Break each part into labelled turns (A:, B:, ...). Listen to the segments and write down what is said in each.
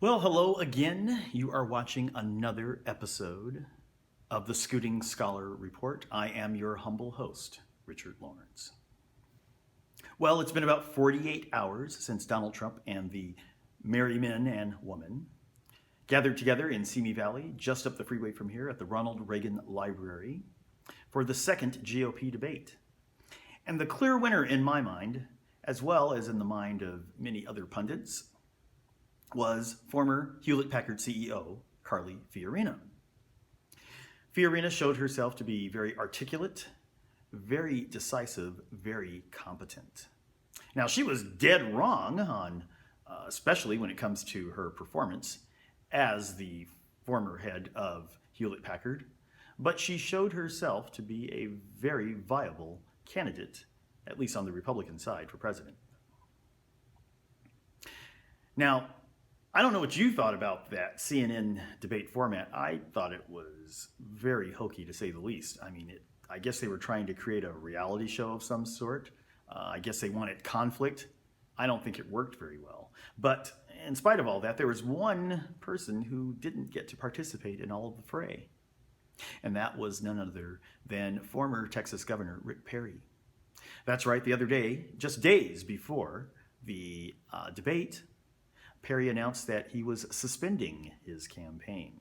A: Well, hello again. You are watching another episode of the Scooting Scholar Report. I am your humble host, Richard Lawrence. Well, it's been about 48 hours since Donald Trump and the merry men and women gathered together in Simi Valley, just up the freeway from here at the Ronald Reagan Library, for the second GOP debate. And the clear winner in my mind, as well as in the mind of many other pundits, was former Hewlett-Packard CEO Carly Fiorina. Fiorina showed herself to be very articulate, very decisive, very competent. Now, she was dead wrong on, especially when it comes to her performance as the former head of Hewlett-Packard, but she showed herself to be a very viable candidate, at least on the Republican side, for president. Now, I don't know what you thought about that CNN debate format. I thought it was very hokey, to say the least. I mean, I guess they were trying to create a reality show of some sort. I guess they wanted conflict. I don't think it worked very well. But in spite of all that, there was one person who didn't get to participate in all of the fray. And that was none other than former Texas Governor Rick Perry. That's right, the other day, just days before the debate, Perry announced that he was suspending his campaign.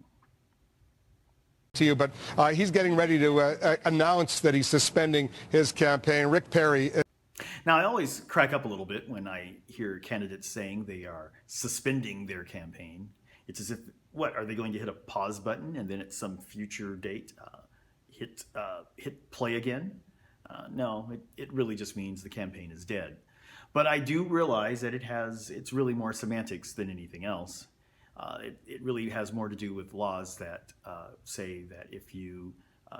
B: To you, but he's getting ready to announce that he's suspending his campaign. Rick Perry.
A: Now, I always crack up a little bit when I hear candidates saying they are suspending their campaign. It's as if, what, are they going to hit a pause button and then at some future date hit play again? No, it really just means the campaign is dead. But I do realize that it's really more semantics than anything else. It really has more to do with laws that say that if you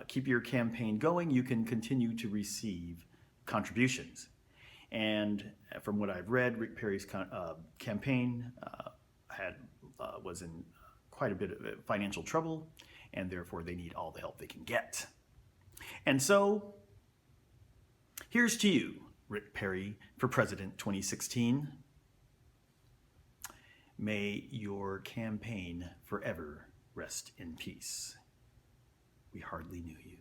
A: keep your campaign going, you can continue to receive contributions. And from what I've read, Rick Perry's campaign was in quite a bit of financial trouble, and therefore they need all the help they can get. And so, here's to you, Rick Perry, for President 2016. May your campaign forever rest in peace. We hardly knew you.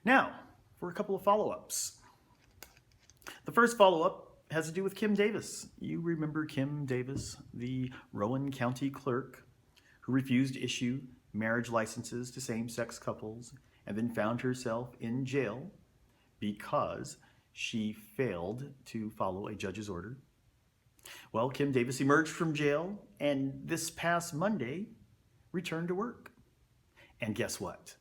A: Now, for a couple of follow-ups. The first follow-up has to do with Kim Davis. You remember Kim Davis, the Rowan County clerk who refused to issue marriage licenses to same-sex couples and then found herself in jail because she failed to follow a judge's order. Well, Kim Davis emerged from jail and this past Monday returned to work. And guess what?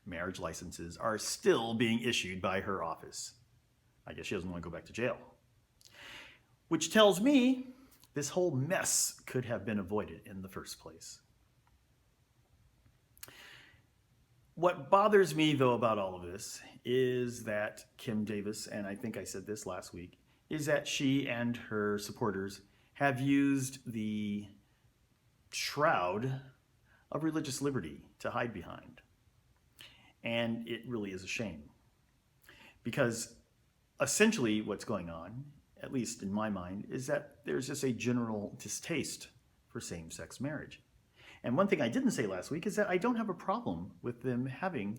A: Marriage licenses are still being issued by her office. I guess she doesn't want to go back to jail. Which tells me this whole mess could have been avoided in the first place. What bothers me, though, about all of this is that Kim Davis, and I think I said this last week, is that she and her supporters have used the shroud of religious liberty to hide behind. And it really is a shame. Because essentially what's going on, at least in my mind, is that there's just a general distaste for same-sex marriage. And one thing I didn't say last week is that I don't have a problem with them having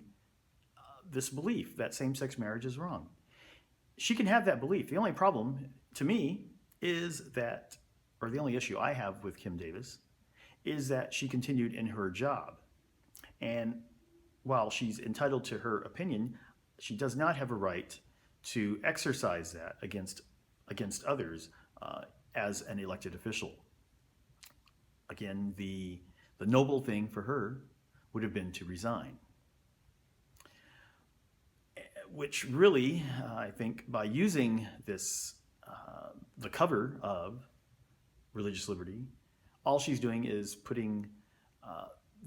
A: this belief that same-sex marriage is wrong. She can have that belief. The only problem, to me, is that, or the only issue I have with Kim Davis, is that she continued in her job. And while she's entitled to her opinion, she does not have a right to exercise that against others as an elected official. Again, the noble thing for her would have been to resign. Which really, I think, by using this, the cover of religious liberty, all she's doing is putting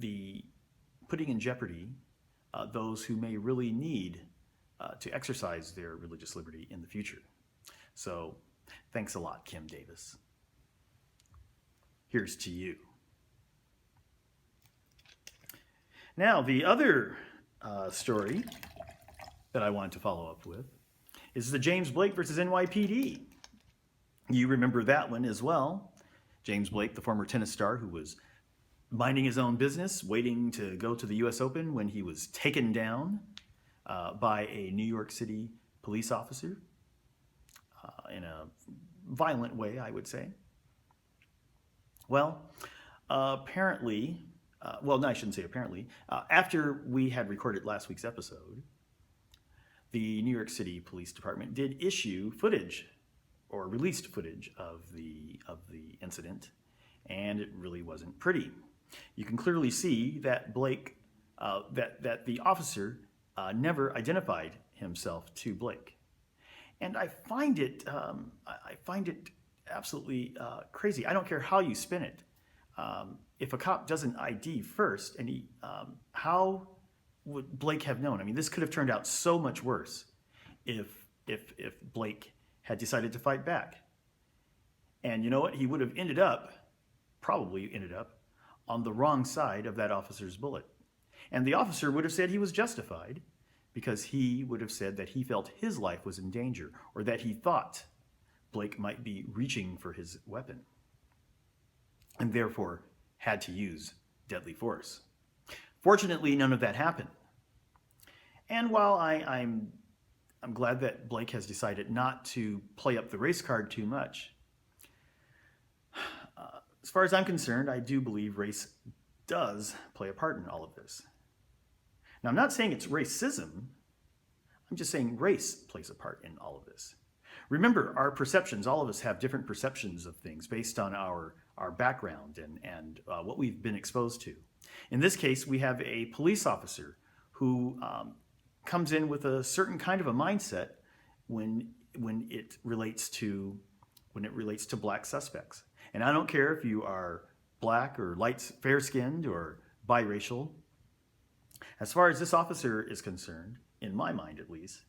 A: in jeopardy those who may really need to exercise their religious liberty in the future. So, thanks a lot, Kim Davis. Here's to you. Now, the other story that I wanted to follow up with is the James Blake versus NYPD. You remember that one as well. James Blake, the former tennis star who was minding his own business, waiting to go to the U.S. Open when he was taken down by a New York City police officer in a violent way, I would say. Well, apparently, well, no, I shouldn't say apparently. After we had recorded last week's episode, the New York City Police Department did issue footage or released footage of the incident, and it really wasn't pretty. You can clearly see that Blake, that the officer never identified himself to Blake, and I find it absolutely crazy. I don't care how you spin it. If a cop doesn't ID first, and how would Blake have known? I mean, this could have turned out so much worse if Blake had decided to fight back. And you know what? He would have probably ended up on the wrong side of that officer's bullet. And the officer would have said he was justified because he would have said that he felt his life was in danger, or that he thought Blake might be reaching for his weapon and therefore had to use deadly force. Fortunately, none of that happened. And while I'm glad that Blake has decided not to play up the race card too much, as far as I'm concerned, I do believe race does play a part in all of this. Now, I'm not saying it's racism. I'm just saying race plays a part in all of this. Remember, our perceptions, all of us have different perceptions of things based on our background and what we've been exposed to. In this case, we have a police officer who comes in with a certain kind of a mindset when it relates to black suspects. And I don't care if you are black or fair-skinned or biracial. As far as this officer is concerned, in my mind at least,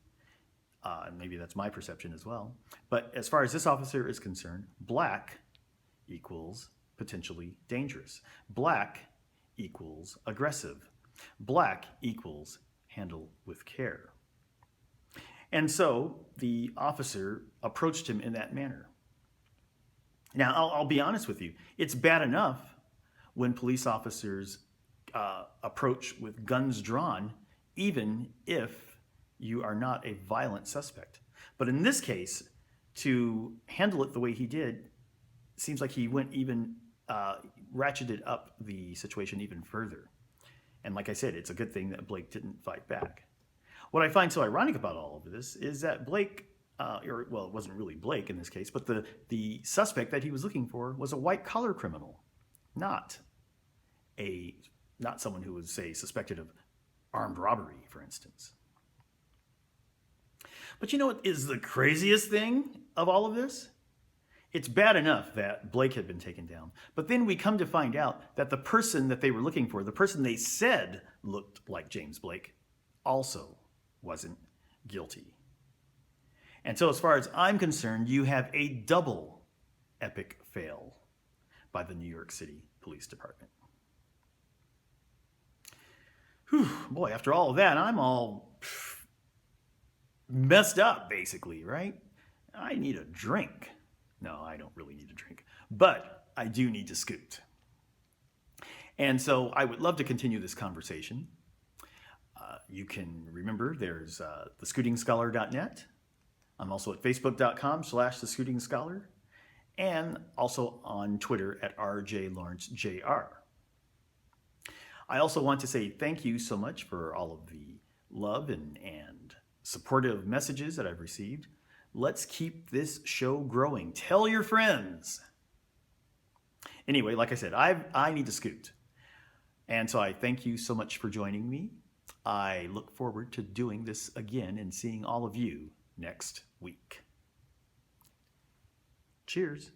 A: and maybe that's my perception as well, but as far as this officer is concerned, black equals potentially dangerous. Black equals aggressive. Black equals handle with care. And so the officer approached him in that manner. Now, I'll be honest with you. It's bad enough when police officers approach with guns drawn, even if you are not a violent suspect. But in this case, to handle it the way he did, seems like he went even ratcheted up the situation even further. And like I said, it's a good thing that Blake didn't fight back. What I find so ironic about all of this is that Blake, it wasn't really Blake in this case, but the suspect that he was looking for was a white-collar criminal, not someone who was, say, suspected of armed robbery, for instance. But you know what is the craziest thing of all of this? It's bad enough that Blake had been taken down, but then we come to find out that the person that they were looking for, the person they said looked like James Blake, also wasn't guilty. And so as far as I'm concerned, you have a double epic fail by the New York City Police Department. Whew, boy, after all of that, I'm all messed up, basically, right? I need a drink. No, I don't really need a drink, but I do need to scoot. And so I would love to continue this conversation. You can remember there's thescootingscholar.net. I'm also at facebook.com/thescootingscholar, and also on Twitter at rjlawrencejr. I also want to say thank you so much for all of the love and supportive messages that I've received. Let's keep this show growing. Tell your friends. Anyway, like I said, I need to scoot. And so I thank you so much for joining me. I look forward to doing this again and seeing all of you next week. Cheers.